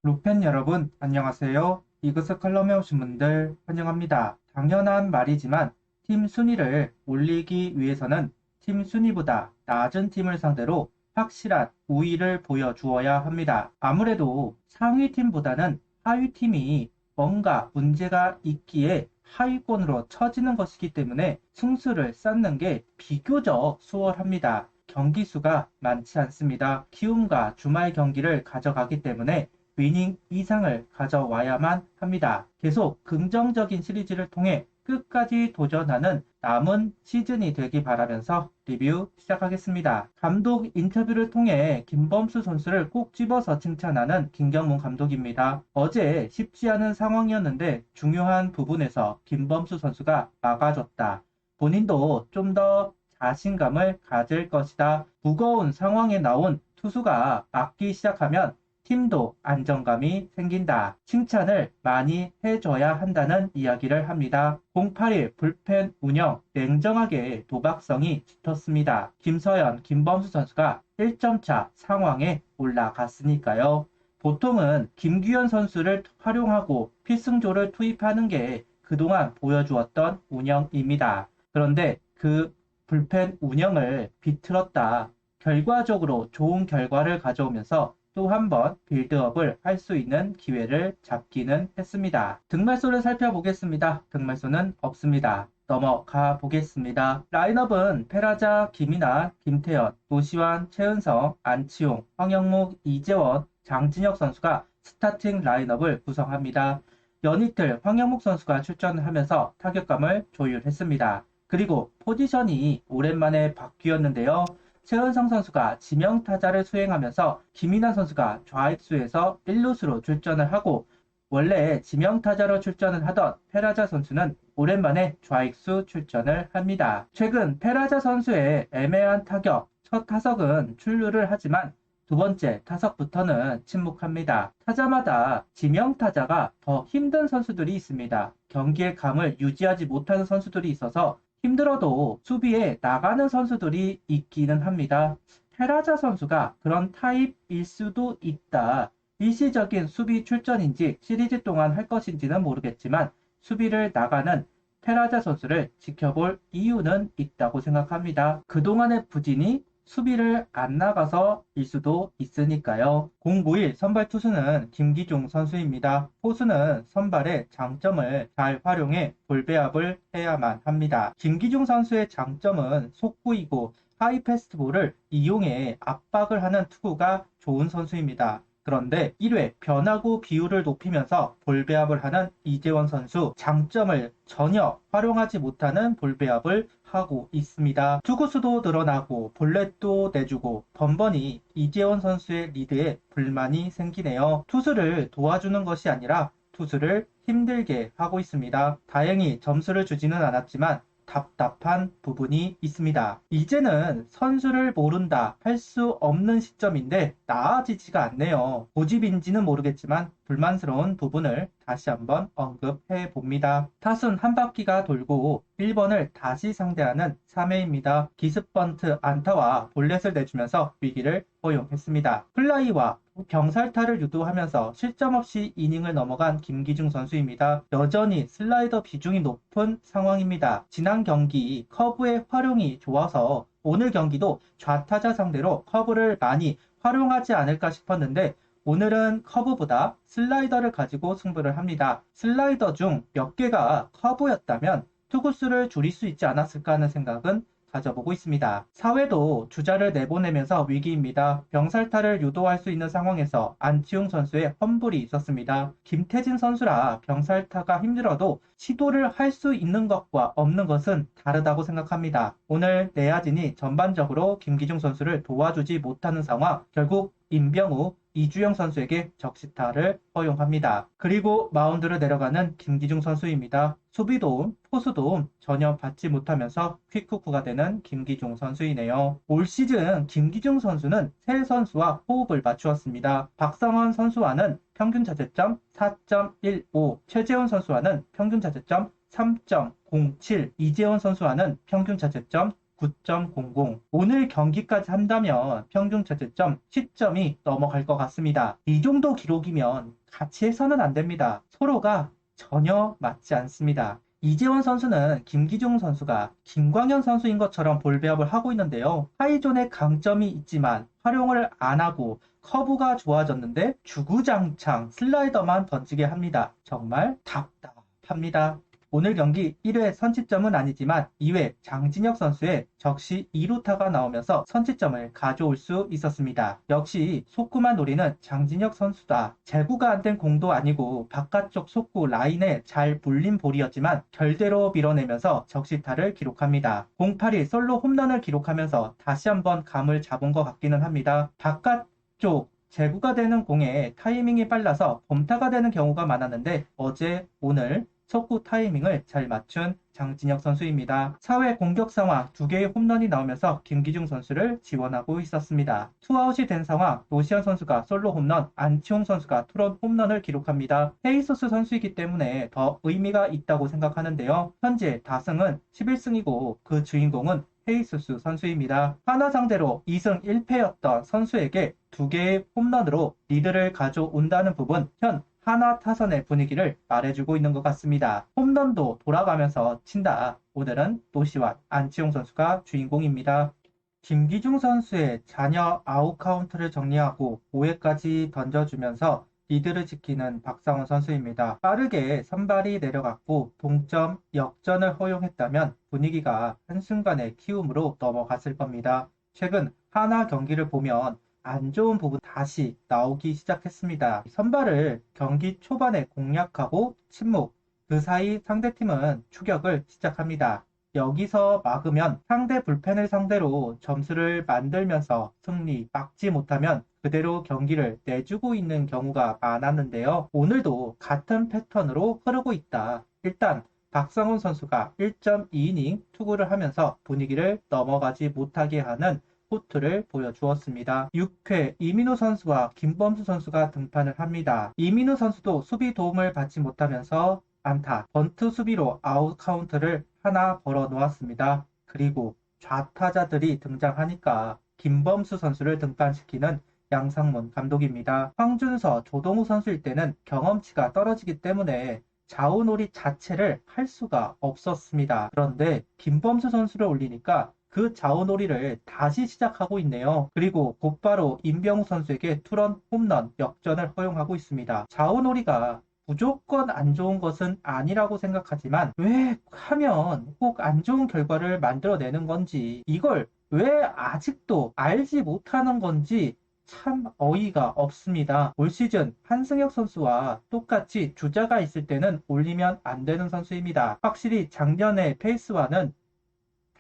루펜 여러분, 안녕하세요. 이그스 칼럼에 오신 분들 환영합니다. 당연한 말이지만 팀 순위를 올리기 위해서는 팀 순위보다 낮은 팀을 상대로 확실한 우위를 보여주어야 합니다. 아무래도 상위 팀보다는 하위 팀이 뭔가 문제가 있기에 하위권으로 처지는 것이기 때문에 승수를 쌓는 게 비교적 수월합니다. 경기 수가 많지 않습니다. 키움과 주말 경기를 가져가기 때문에 위닝 이상을 가져와야만 합니다. 계속 긍정적인 시리즈를 통해 끝까지 도전하는 남은 시즌이 되기 바라면서 리뷰 시작하겠습니다. 감독 인터뷰를 통해 김범수 선수를 꼭 집어서 칭찬하는 김경문 감독입니다. 어제 쉽지 않은 상황이었는데 중요한 부분에서 김범수 선수가 막아줬다. 본인도 좀 더 자신감을 가질 것이다. 무거운 상황에 나온 투수가 막기 시작하면 팀도 안정감이 생긴다. 칭찬을 많이 해줘야 한다는 이야기를 합니다. 081 불펜 운영 냉정하게 도박성이 짙었습니다. 김서현, 김범수 선수가 1점 차 상황에 올라갔으니까요. 보통은 김규현 선수를 활용하고 필승조를 투입하는 게 그동안 보여주었던 운영입니다. 그런데 그 불펜 운영을 비틀었다. 결과적으로 좋은 결과를 가져오면서 또 한 번 빌드업을 할 수 있는 기회를 잡기는 했습니다. 득말소를 살펴보겠습니다. 득말소는 없습니다. 넘어가 보겠습니다. 라인업은 페라자, 김이나, 김태현, 노시환, 최은성, 안치홍, 황영묵, 이재원, 장진혁 선수가 스타팅 라인업을 구성합니다. 연이틀 황영묵 선수가 출전을 하면서 타격감을 조율했습니다. 그리고 포지션이 오랜만에 바뀌었는데요. 최은성 선수가 지명타자를 수행하면서 김인환 선수가 좌익수에서 1루수로 출전을 하고 원래 지명타자로 출전을 하던 페라자 선수는 오랜만에 좌익수 출전을 합니다. 최근 페라자 선수의 애매한 타격, 첫 타석은 출루를 하지만 두 번째 타석부터는 침묵합니다. 타자마다 지명타자가 더 힘든 선수들이 있습니다. 경기의 감을 유지하지 못하는 선수들이 있어서 힘들어도 수비에 나가는 선수들이 있기는 합니다. 페라자 선수가 그런 타입일 수도 있다. 일시적인 수비 출전인지 시리즈 동안 할 것인지는 모르겠지만 수비를 나가는 페라자 선수를 지켜볼 이유는 있다고 생각합니다. 그동안의 부진이 수비를 안 나가서일 수도 있으니까요. 091 선발 투수는 김기중 선수입니다. 포수는 선발의 장점을 잘 활용해 볼배합을 해야만 합니다. 김기중 선수의 장점은 속구이고 하이패스트볼을 이용해 압박을 하는 투구가 좋은 선수입니다. 그런데 1회 변화구 비율을 높이면서 볼배합을 하는 이재원 선수 장점을 전혀 활용하지 못하는 볼배합을 하고 있습니다. 투구수도 늘어나고 볼넷도 내주고 번번이 이재원 선수의 리드에 불만이 생기네요. 투수를 도와주는 것이 아니라 투수를 힘들게 하고 있습니다. 다행히 점수를 주지는 않았지만 답답한 부분이 있습니다. 이제는 선수를 모른다 할 수 없는 시점인데 나아지지가 않네요. 고집인지는 모르겠지만 불만스러운 부분을 다시 한번 언급해 봅니다. 타순 한 바퀴가 돌고 1번을 다시 상대하는 3회입니다. 기습 번트 안타와 볼넷을 내주면서 위기를 허용했습니다. 플라이와 병살타를 유도하면서 실점 없이 이닝을 넘어간 김기중 선수입니다. 여전히 슬라이더 비중이 높은 상황입니다. 지난 경기 커브의 활용이 좋아서 오늘 경기도 좌타자 상대로 커브를 많이 활용하지 않을까 싶었는데 오늘은 커브보다 슬라이더를 가지고 승부를 합니다. 슬라이더 중 몇 개가 커브였다면 투구수를 줄일 수 있지 않았을까 하는 생각은 가져보고 있습니다. 4회도 주자를 내보내면서 위기입니다. 병살타를 유도할 수 있는 상황에서 안치홍 선수의 험불이 있었습니다. 김태진 선수라 병살타가 힘들어도 시도를 할 수 있는 것과 없는 것은 다르다고 생각합니다. 오늘 내야진이 전반적으로 김기중 선수를 도와주지 못하는 상황, 결국 임병우, 이주영 선수에게 적시타를 허용합니다. 그리고 마운드를 내려가는 김기중 선수입니다. 수비도움, 포수도움 전혀 받지 못하면서 퀵쿠쿠가 되는 김기중 선수이네요. 올 시즌 김기중 선수는 세 선수와 호흡을 맞추었습니다. 박성원 선수와는 평균 자책점 4.15, 최재훈 선수와는 평균 자책점 3.07, 이재원 선수와는 평균 자책점 9.00. 오늘 경기까지 한다면 평균 자책점 10점이 넘어갈 것 같습니다. 이 정도 기록이면 같이 해서는 안 됩니다. 서로가 전혀 맞지 않습니다. 이재원 선수는 김기중 선수가 김광현 선수인 것처럼 볼배합을 하고 있는데요. 하이존의 강점이 있지만 활용을 안 하고 커브가 좋아졌는데 주구장창 슬라이더만 던지게 합니다. 정말 답답합니다. 오늘 경기 1회 선취점은 아니지만 2회 장진혁 선수의 적시 2루타가 나오면서 선취점을 가져올 수 있었습니다. 역시 속구만 노리는 장진혁 선수다. 제구가 안 된 공도 아니고 바깥쪽 속구 라인에 잘 불린 볼이었지만 결대로 밀어내면서 적시타를 기록합니다. 08이 솔로 홈런을 기록하면서 다시 한번 감을 잡은 것 같기는 합니다. 바깥쪽 제구가 되는 공에 타이밍이 빨라서 범타가 되는 경우가 많았는데 어제 오늘 속구 타이밍을 잘 맞춘 장진혁 선수입니다. 4회 공격 상황 2개의 홈런이 나오면서 김기중 선수를 지원하고 있었습니다. 투아웃이 된 상황 노시안 선수가 솔로 홈런, 안치홍 선수가 투런 홈런을 기록합니다. 헤이소스 선수이기 때문에 더 의미가 있다고 생각하는데요. 현재 다승은 11승이고 그 주인공은 헤이소스 선수입니다. 하나 상대로 2승 1패였던 선수에게 2개의 홈런으로 리드를 가져온다는 부분 현 하나 타선의 분위기를 말해주고 있는 것 같습니다. 홈런도 돌아가면서 친다. 오늘은 노시완, 안치홍 선수가 주인공입니다. 김기중 선수의 잔여 아웃 카운트를 정리하고 5회까지 던져주면서 리드를 지키는 박상원 선수입니다. 빠르게 선발이 내려갔고 동점 역전을 허용했다면 분위기가 한순간에 키움으로 넘어갔을 겁니다. 최근 하나 경기를 보면 안 좋은 부분 다시 나오기 시작했습니다. 선발을 경기 초반에 공략하고 침묵, 그 사이 상대팀은 추격을 시작합니다. 여기서 막으면 상대 불펜을 상대로 점수를 만들면서 승리 막지 못하면 그대로 경기를 내주고 있는 경우가 많았는데요. 오늘도 같은 패턴으로 흐르고 있다. 일단 박성훈 선수가 1.2이닝 투구를 하면서 분위기를 넘어가지 못하게 하는 포트를 보여주었습니다. 6회 이민우 선수와 김범수 선수가 등판을 합니다. 이민우 선수도 수비 도움을 받지 못하면서 안타, 번트 수비로 아웃 카운트를 하나 벌어 놓았습니다. 그리고 좌타자들이 등장하니까 김범수 선수를 등판시키는 양상문 감독입니다. 황준서, 조동우 선수일 때는 경험치가 떨어지기 때문에 좌우놀이 자체를 할 수가 없었습니다. 그런데 김범수 선수를 올리니까 그 좌우놀이를 다시 시작하고 있네요. 그리고 곧바로 임병우 선수에게 투런 홈런 역전을 허용하고 있습니다. 좌우놀이가 무조건 안 좋은 것은 아니라고 생각하지만 왜 하면 꼭 안 좋은 결과를 만들어내는 건지 이걸 왜 아직도 알지 못하는 건지 참 어이가 없습니다. 올 시즌 한승혁 선수와 똑같이 주자가 있을 때는 올리면 안 되는 선수입니다. 확실히 작년의 페이스와는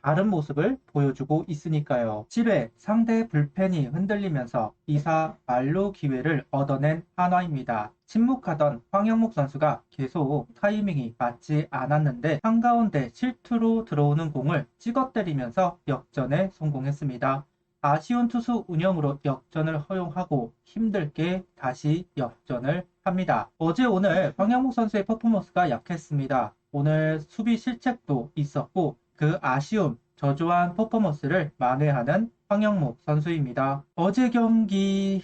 다른 모습을 보여주고 있으니까요. 7회 상대 불펜이 흔들리면서 2사 만루 기회를 얻어낸 한화입니다. 침묵하던 황영목 선수가 계속 타이밍이 맞지 않았는데 한가운데 실투로 들어오는 공을 찍어 때리면서 역전에 성공했습니다. 아쉬운 투수 운영으로 역전을 허용하고 힘들게 다시 역전을 합니다. 어제 오늘 황영목 선수의 퍼포먼스가 약했습니다. 오늘 수비 실책도 있었고 그 아쉬움, 저조한 퍼포먼스를 만회하는 황영목 선수입니다. 어제 경기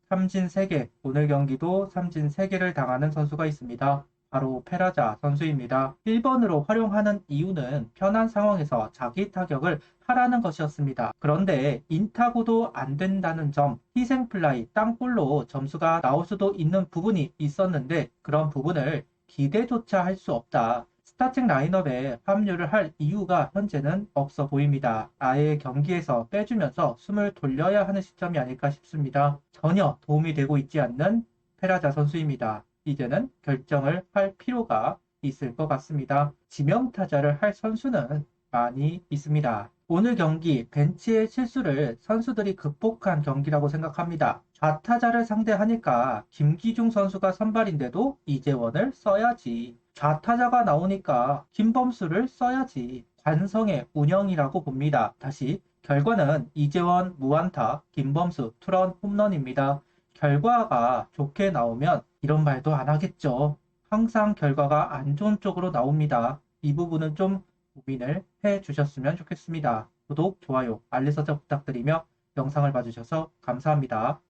삼진 3개, 오늘 경기도 삼진 3개를 당하는 선수가 있습니다. 바로 페라자 선수입니다. 1번으로 활용하는 이유는 편한 상황에서 자기 타격을 하라는 것이었습니다. 그런데 인타구도 안 된다는 점, 희생플라이, 땅볼로 점수가 나올 수도 있는 부분이 있었는데 그런 부분을 기대조차 할 수 없다. 스타팅 라인업에 합류를 할 이유가 현재는 없어 보입니다. 아예 경기에서 빼주면서 숨을 돌려야 하는 시점이 아닐까 싶습니다. 전혀 도움이 되고 있지 않는 페라자 선수입니다. 이제는 결정을 할 필요가 있을 것 같습니다. 지명타자를 할 선수는 많이 있습니다. 오늘 경기 벤치의 실수를 선수들이 극복한 경기라고 생각합니다. 좌타자를 상대하니까 김기중 선수가 선발인데도 이재원을 써야지. 좌타자가 나오니까 김범수를 써야지. 관성의 운영이라고 봅니다. 다시 결과는 이재원 무안타, 김범수 투런 홈런입니다. 결과가 좋게 나오면 이런 말도 안 하겠죠. 항상 결과가 안 좋은 쪽으로 나옵니다. 이 부분은 좀 고민을 해 주셨으면 좋겠습니다. 구독, 좋아요, 알림 설정 부탁드리며 영상을 봐주셔서 감사합니다.